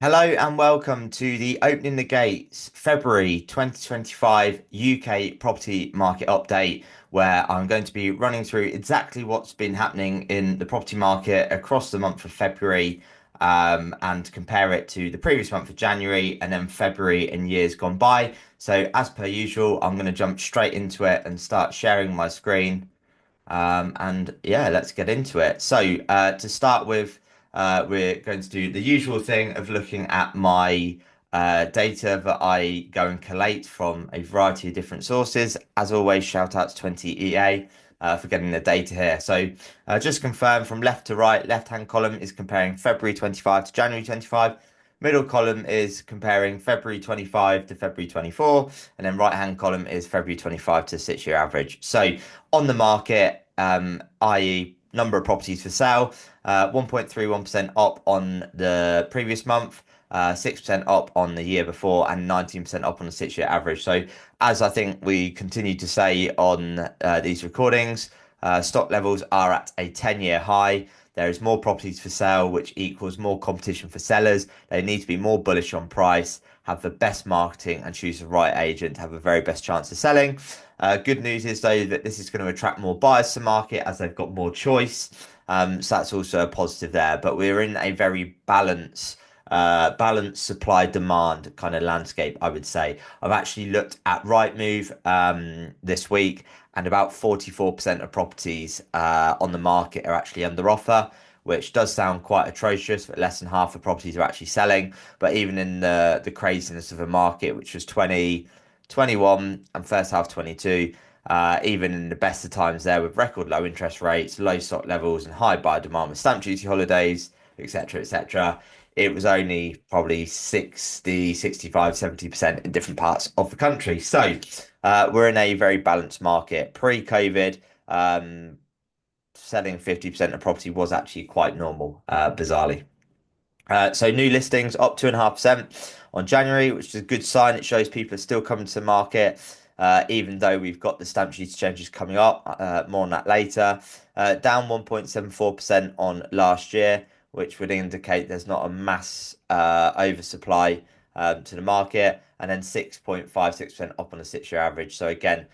Hello and welcome to the Opening the Gates February 2025 UK property market update, where I'm going to be running through exactly what's been happening in the property market across the month of February, and compare it to the previous month of January and then February in years gone by. So, as per usual, I'm going to jump straight into it and start sharing my screen. And yeah, let's get into it. So, to start with, we're going to do the usual thing of looking at my data that I go and collate from a variety of different sources. As always, shout out to 20EA for getting the data here. So, just confirm from left to right, left-hand column is comparing February 25 to January 25. Middle column is comparing February 25 to February 24, and then right-hand column is February 25 to 6-year average. So on the market, i.e. number of properties for sale, 1.31% up on the previous month, 6% up on the year before, and 19% up on the 6-year average. So as I think we continue to say on these recordings, stock levels are at a 10-year high. There is more properties for sale, which equals more competition for sellers. They need to be more bullish on price, have the best marketing, and choose the right agent to have the very best chance of selling. Good news is, though, that this is going to attract more buyers to market as they've got more choice. So that's also a positive there. But we're in a very balanced supply demand kind of landscape, I would say. I've actually looked at Rightmove this week, and about 44% of properties on the market are actually under offer, which does sound quite atrocious, but less than half the properties are actually selling. But even in the craziness of the market, which was 2021 and first half 22, even in the best of times there with record low interest rates, low stock levels, and high buyer demand with stamp duty holidays, etc., etc., it was only probably 60, 65, 70% in different parts of the country. So we're in a very balanced market. Pre-COVID, selling 50% of property was actually quite normal, bizarrely. So new listings up 2.5% on January, which is a good sign. It shows people are still coming to the market, even though we've got the stamp duty changes coming up. More on that later. Down 1.74% on last year, which would indicate there's not a mass oversupply to the market, and then 6.56% up on the 6-year average. So again,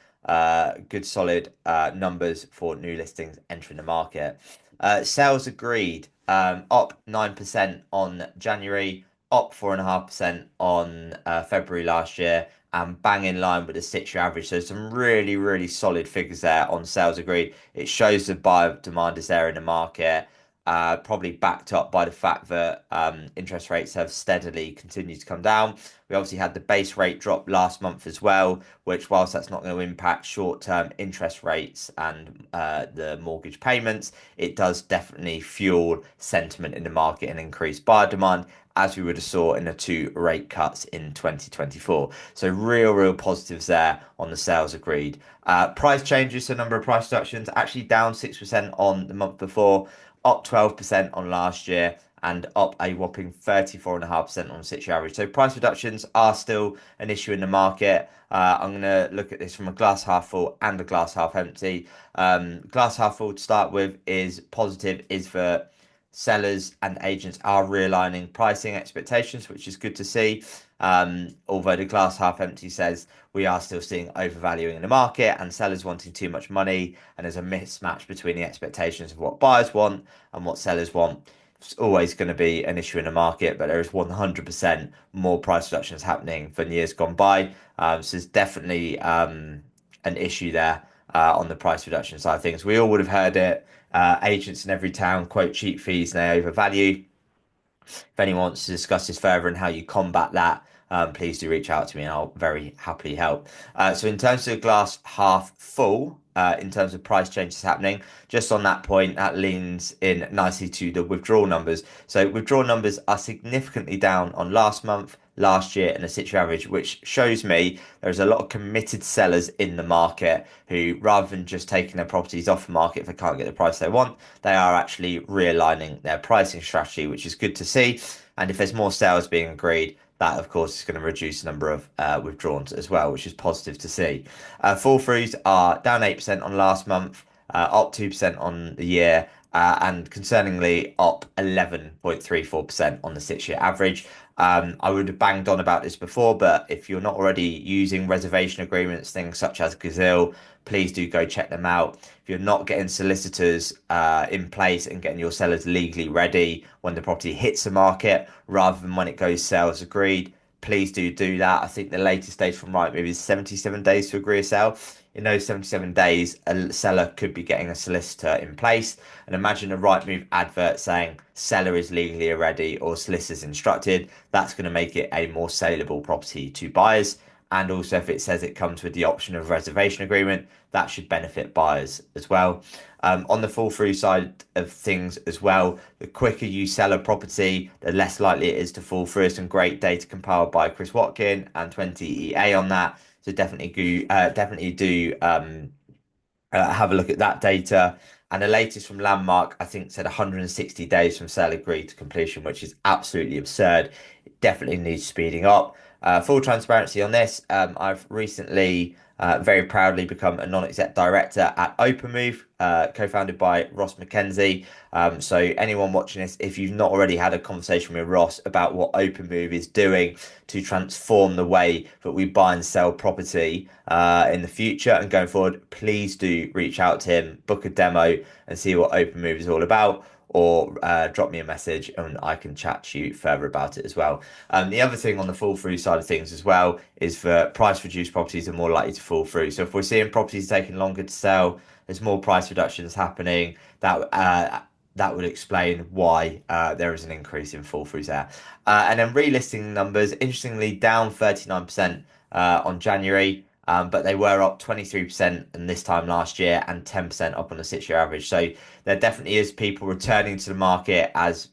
good solid numbers for new listings entering the market. Sales agreed, up 9% on January, up 4.5% on February last year, and bang in line with the 6-year average. So some really, really solid figures there on sales agreed. It shows the buyer demand is there in the market. Probably backed up by the fact that interest rates have steadily continued to come down. We obviously had the base rate drop last month as well, which, whilst that's not going to impact short-term interest rates and the mortgage payments, it does definitely fuel sentiment in the market and increase buyer demand, as we would have saw in the 2 rate cuts in 2024. So real positives there on the sales agreed. Price changes, so number of price reductions, actually down 6% on the month before, up 12% on last year, and up a whopping 34.5% on the 6-year average. So price reductions are still an issue in the market. I'm going to look at this from a glass half full and a glass half empty. Glass half full to start with is positive, is that sellers and agents are realigning pricing expectations, which is good to see. Although the glass half empty says we are still seeing overvaluing in the market and sellers wanting too much money, and there's a mismatch between the expectations of what buyers want and what sellers want. It's always going to be an issue in the market, but there is 100% more price reductions happening than years gone by. So there's definitely an issue there on the price reduction side of things. We all would have heard it. Agents in every town quote cheap fees and they overvalue. If anyone wants to discuss this further and how you combat that, please do reach out to me and I'll very happily help. So in terms of glass half full, in terms of price changes happening, just on that point, that leans in nicely to the withdrawal numbers. So withdrawal numbers are significantly down on last month, last year, and the 6-year average, which shows me there's a lot of committed sellers in the market who, rather than just taking their properties off the market if they can't get the price they want, they are actually realigning their pricing strategy, which is good to see. And if there's more sales being agreed, that of course is going to reduce the number of withdrawals as well, which is positive to see. Fall throughs are down 8% on last month, up 2% on the year, and concerningly up 11.34% on the 6-year average. I would have banged on about this before, but if you're not already using reservation agreements, things such as Gazelle, please do go check them out. If you're not getting solicitors in place and getting your sellers legally ready when the property hits the market rather than when it goes sales agreed, please do that. I think the latest date from Rightmove is 77 days to agree a sale. In those 77 days, a seller could be getting a solicitor in place. And imagine a Rightmove advert saying seller is legally ready or solicitors instructed. That's going to make it a more saleable property to buyers. And also, if it says it comes with the option of reservation agreement, that should benefit buyers as well. On the fall through side of things as well, the quicker you sell a property, the less likely it is to fall through. Some great data compiled by Chris Watkin and 20EA on that. So definitely do have a look at that data. And the latest from Landmark, I think, said 160 days from sale agreed to completion, which is absolutely absurd. It definitely needs speeding up. Full transparency on this, I've recently very proudly become a non-exec director at OpenMove, co-founded by Ross McKenzie. So anyone watching this, if you've not already had a conversation with Ross about what OpenMove is doing to transform the way that we buy and sell property in the future and going forward, please do reach out to him, book a demo and see what OpenMove is all about, or drop me a message and I can chat to you further about it as well. The other thing on the fall through side of things as well is that price reduced properties are more likely to fall through. So if we're seeing properties taking longer to sell, there's more price reductions happening. That would explain why there is an increase in fall throughs there. And then relisting numbers, interestingly, down 39% on January. But they were up 23% in this time last year and 10% up on the 6-year average. So there definitely is people returning to the market as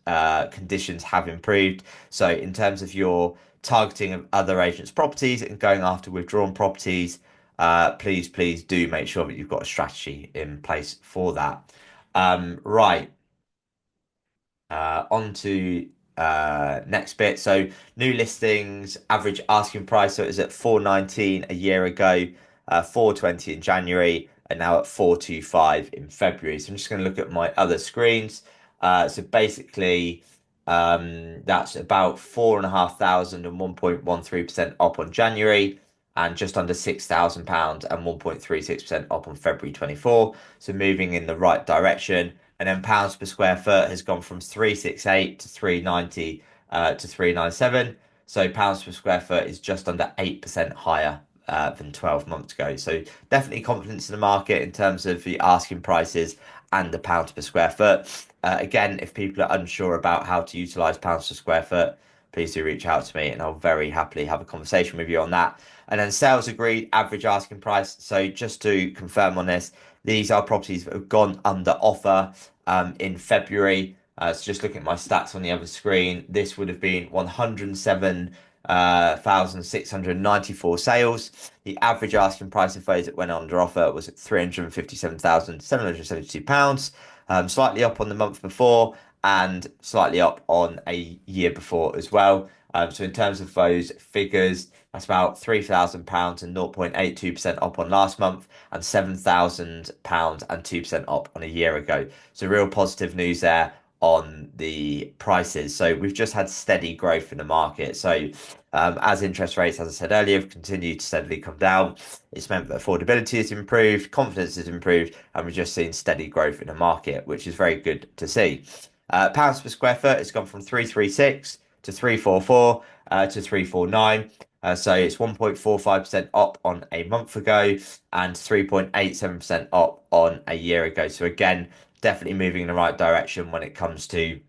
conditions have improved. So in terms of your targeting of other agents' properties and going after withdrawn properties, please do make sure that you've got a strategy in place for that. Right. On to next bit. So new listings, average asking price. So it was at 419 a year ago, 420 in January, and now at 425 in February. So I'm just going to look at my other screens. So basically, that's about 4,500 and 1.13% up on January. And just under £6,000 and 1.36% up on February 24. So moving in the right direction. And then pounds per square foot has gone from 368 to 390 to 397. So pounds per square foot is just under 8% higher than 12 months ago. So definitely confidence in the market in terms of the asking prices and the pounds per square foot. Again, if people are unsure about how to utilize pounds per square foot, please do reach out to me and I'll very happily have a conversation with you on that. And then sales agreed, average asking price. So just to confirm on this, these are properties that have gone under offer in February. So just looking at my stats on the other screen, this would have been 107,694 sales. The average asking price of those that went under offer was at £357,772, slightly up on the month before and slightly up on a year before as well. So in terms of those figures, that's about £3,000 and 0.82% up on last month and £7,000 and 2% up on a year ago. So real positive news there on the prices. So we've just had steady growth in the market. So as interest rates, as I said earlier, have continued to steadily come down, it's meant that affordability has improved, confidence has improved, and we've just seen steady growth in the market, which is very good to see. Pounds per square foot, it's gone from 336 to 344 to 349. So it's 1.45% up on a month ago and 3.87% up on a year ago. So again, definitely moving in the right direction when it comes to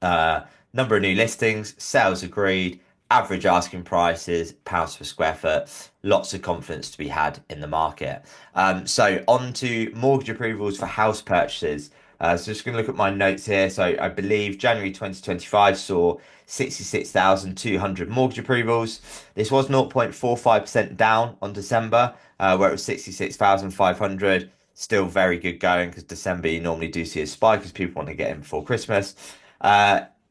number of new listings, sales agreed, average asking prices, pounds per square foot. Lots of confidence to be had in the market. So on to mortgage approvals for house purchases. So just going to look at my notes here. So I believe January 2025 saw 66,200 mortgage approvals. This was 0.45% down on December, where it was 66,500. Still very good going because December you normally do see a spike as people want to get in before Christmas.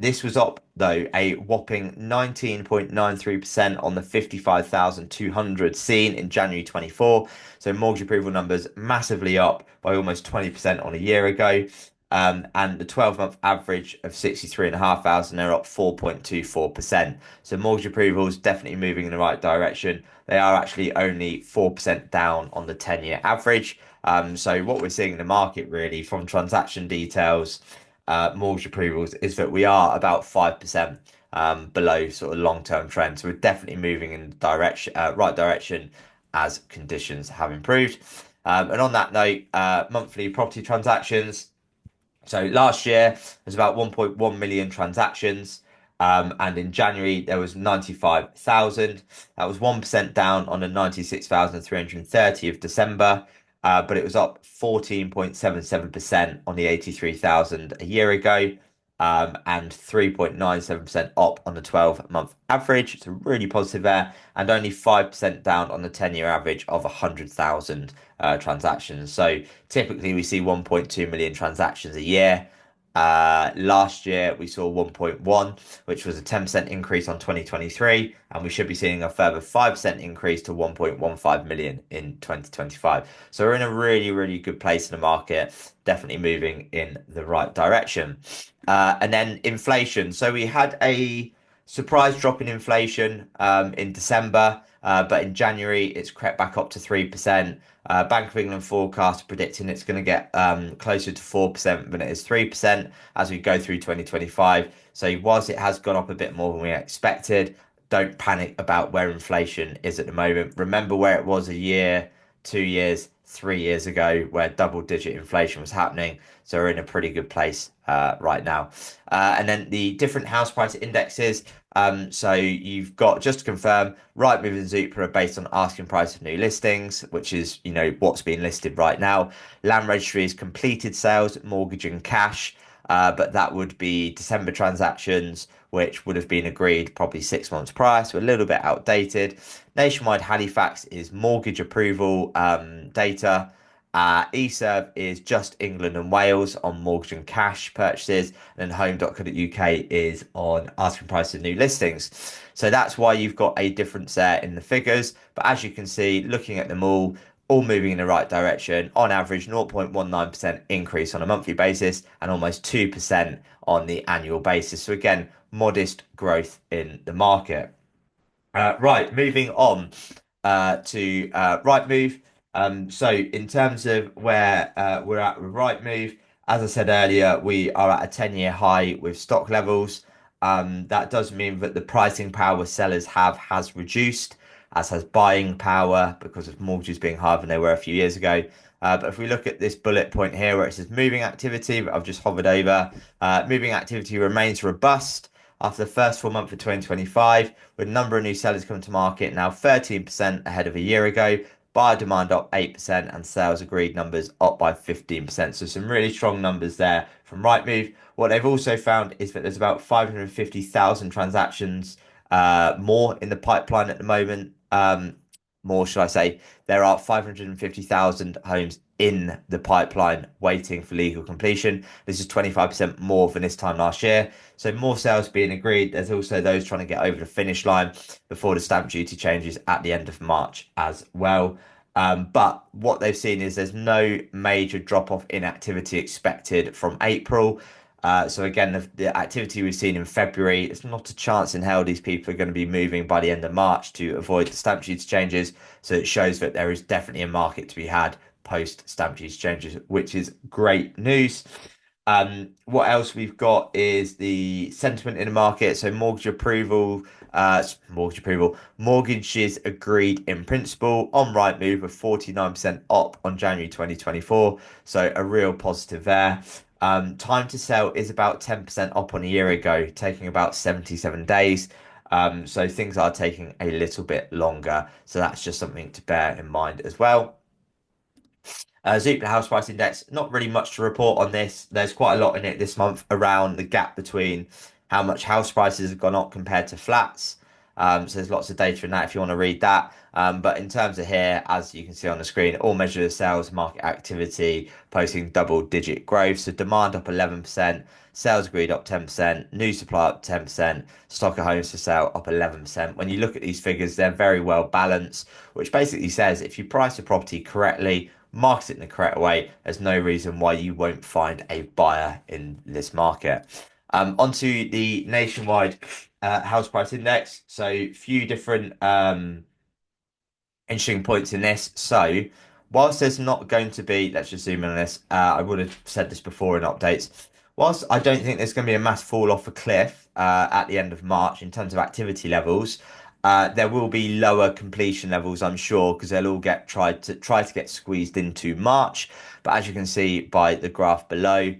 This was up though a whopping 19.93% on the 55,200 seen in January 24. So mortgage approval numbers massively up by almost 20% on a year ago. And the 12-month average of 63,500, they're up 4.24%. So mortgage approvals definitely moving in the right direction. They are actually only 4% down on the 10-year average. So what we're seeing in the market really from transaction details, mortgage approvals is that we are about 5% below sort of long-term trend. So we're definitely moving in the direction, right direction as conditions have improved. And on that note, monthly property transactions. So last year was about 1.1 million transactions. And in January there was 95,000. That was 1% down on the 96,330 of December. But it was up 14.77% on the 83,000 a year ago. And 3.97% up on the 12-month average. It's a really positive there, and only 5% down on the 10-year average of 100,000 transactions. So typically we see 1.2 million transactions a year. Last year we saw 1.1, which was a 10% increase on 2023, and we should be seeing a further 5% increase to 1.15 million in 2025. So we're in a really, really good place in the market, definitely moving in the right direction. And then inflation. So we had a surprise drop in inflation in December, but in January it's crept back up to 3%. Bank of England forecast predicting it's going to get closer to 4% than it is 3% as we go through 2025. So whilst it has gone up a bit more than we expected, don't panic about where inflation is at the moment. Remember where it was a year, 2 years, 3 years ago, where double-digit inflation was happening. So we're in a pretty good place right now. And then the different house price indexes. So you've got, just to confirm, Rightmove and Zoopla are based on asking price of new listings, which is, what's being listed right now. Land Registry is completed sales, mortgage and cash. But that would be December transactions, which would have been agreed probably 6 months prior, so a little bit outdated. Nationwide Halifax is mortgage approval data. eServe is just England and Wales on mortgage and cash purchases, and then home.co.uk is on asking price of new listings. So that's why you've got a difference there in the figures. But as you can see, looking at them all moving in the right direction. On average, 0.19% increase on a monthly basis and almost 2% on the annual basis. So again, modest growth in the market. Right, moving on to Rightmove. So in terms of where we're at with Rightmove, as I said earlier, we are at a 10-year high with stock levels. That does mean that the pricing power sellers have has reduced, as has buying power because of mortgages being higher than they were a few years ago. But if we look at this bullet point here where it says moving activity, but I've just hovered over, moving activity remains robust after the first full month of 2025, with a number of new sellers coming to market now 13% ahead of a year ago. Buyer demand up 8% and sales agreed numbers up by 15%. So some really strong numbers there from Rightmove. What they've also found is that there's about 550,000 transactions more in the pipeline at the moment. More, should I say, there are 550,000 homes in the pipeline waiting for legal completion. This is 25% more than this time last year. So more sales being agreed. There's also those trying to get over the finish line before the stamp duty changes at the end of March as well. But what they've seen is there's no major drop off in activity expected from April. So again, the activity we've seen in February, it's not a chance in hell these people are going to be moving by the end of March to avoid the stamp duty changes. So it shows that there is definitely a market to be had post stamp duty changes, which is great news. What else we've got is the sentiment in the market. So mortgages agreed in principle on Rightmove with 49% up on January 2024. So a real positive there. Time to sell is about 10% up on a year ago, taking about 77 days. So things are taking a little bit longer. So that's just something to bear in mind as well. Zoopla House Price Index, not really much to report on this. There's quite a lot in it this month around the gap between how much house prices have gone up compared to flats. So there's lots of data in that if you want to read that. But in terms of here, as you can see on the screen, all measures of sales, market activity, posting double-digit growth. So demand up 11%, sales agreed up 10%, new supply up 10%, stock of homes for sale up 11%. When you look at these figures, they're very well balanced, which basically says if you price a property correctly market it in the correct way, there's no reason why you won't find a buyer in this market. Onto the nationwide house price index. So, few different interesting points in this. So, whilst there's not going to be, let's just zoom in on this. I would have said this before in updates. Whilst I don't think there's going to be a mass fall off a cliff at the end of March in terms of activity levels, there will be lower completion levels, I'm sure, because they'll all get try to get squeezed into March. But as you can see by the graph below,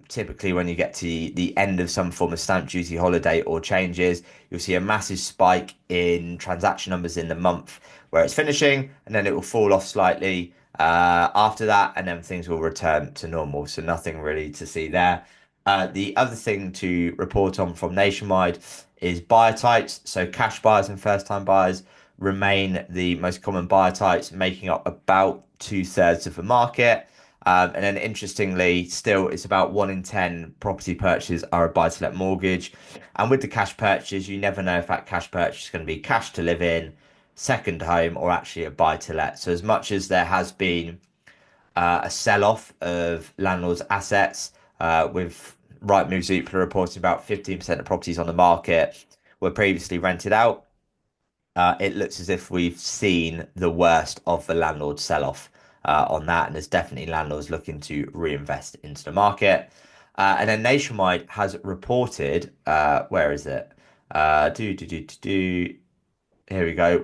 typically when you get to the end of some form of stamp duty holiday or changes, you'll see a massive spike in transaction numbers in the month where it's finishing, and then it will fall off slightly after that, and then things will return to normal. So nothing really to see there. The other thing to report on from Nationwide is buyer types. So cash buyers and first-time buyers remain the most common buyer types, making up about 2/3 of the market. And then interestingly, still it's about 1 in 10 property purchases are a buy-to-let mortgage. And with the cash purchase, you never know if that cash purchase is going to be cash to live in, second home, or actually a buy-to-let. So as much as there has been a sell-off of landlords' assets, with Rightmove Zoopla reporting about 15% of properties on the market were previously rented out, it looks as if we've seen the worst of the landlord sell-off on that, and there's definitely landlords looking to reinvest into the market. And then Nationwide has reported, where is it? Do do do do do. Here we go.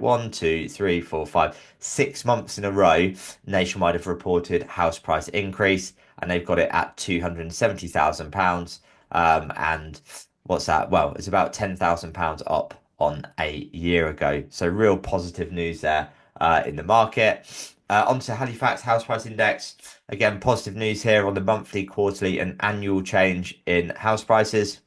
6 months in a row, Nationwide have reported house price increase, and they've got it at £270,000. And what's that? Well, it's about £10,000 up on a year ago. So real positive news there in the market. Onto Halifax House Price Index. Again, positive news here on the monthly, quarterly, and annual change in house prices.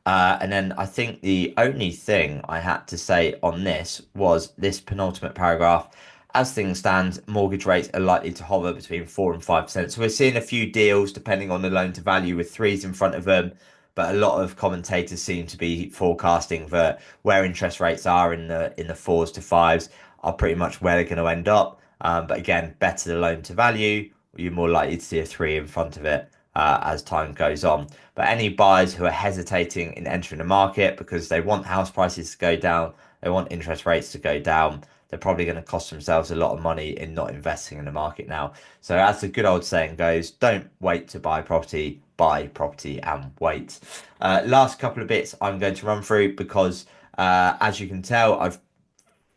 And then I think the only thing I had to say on this was this penultimate paragraph. As things stand, mortgage rates are likely to hover between 4 and 5%. So we're seeing a few deals depending on the loan to value with threes in front of them. But a lot of commentators seem to be forecasting that where interest rates are in the fours to fives are pretty much where they're going to end up. But again, better the loan to value, you're more likely to see a three in front of it as time goes on. But any buyers who are hesitating in entering the market because they want house prices to go down, they want interest rates to go down, they're probably going to cost themselves a lot of money in not investing in the market now. So as the good old saying goes, don't wait to buy property and wait. Last couple of bits I'm going to run through because as you can tell, I've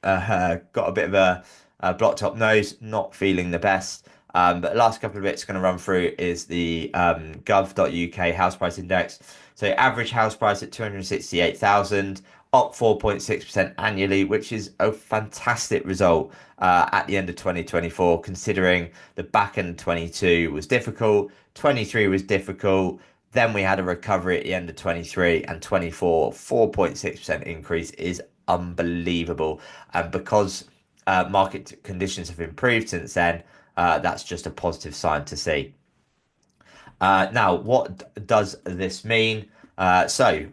got a bit of a blocked up nose, not feeling the best. But the last couple of bits going to run through is the gov.uk house price index. So average house price at 268,000, up 4.6% annually, which is a fantastic result at the end of 2024, considering the back end of 22 was difficult, 23 was difficult. Then we had a recovery at the end of 23 and 24, 4.6% increase is unbelievable. And because market conditions have improved since then, that's just a positive sign to see. Now, what does this mean? So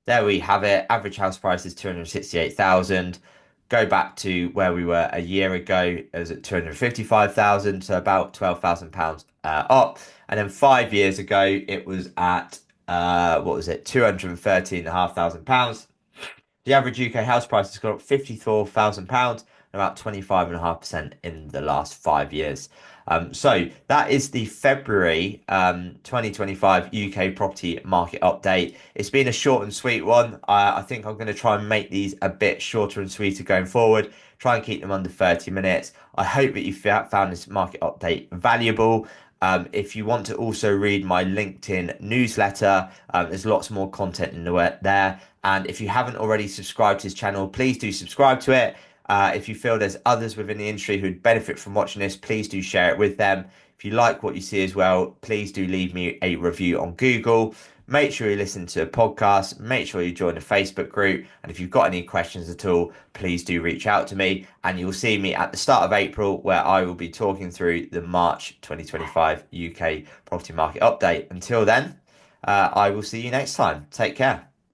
there we have it. Average house price is 268,000. Go back to where we were a year ago. It was at 255,000, so about £12,000 up. And then 5 years ago, it was at what was it, £213,500. The average UK house price has gone up £54,000, about 25.5% in the last 5 years. So that is the February 2025 UK property market update. It's been a short and sweet one. I think I'm going to try and make these a bit shorter and sweeter going forward. Try and keep them under 30 minutes. I hope that you found this market update valuable. If you want to also read my LinkedIn newsletter, there's lots more content in there. And if you haven't already subscribed to his channel, please do subscribe to it. If you feel there's others within the industry who'd benefit from watching this, please do share it with them. If you like what you see as well, please do leave me a review on Google. Make sure you listen to a podcast. Make sure you join the Facebook group. And if you've got any questions at all, please do reach out to me. And you'll see me at the start of April, where I will be talking through the March 2025 UK property market update. Until then, I will see you next time. Take care.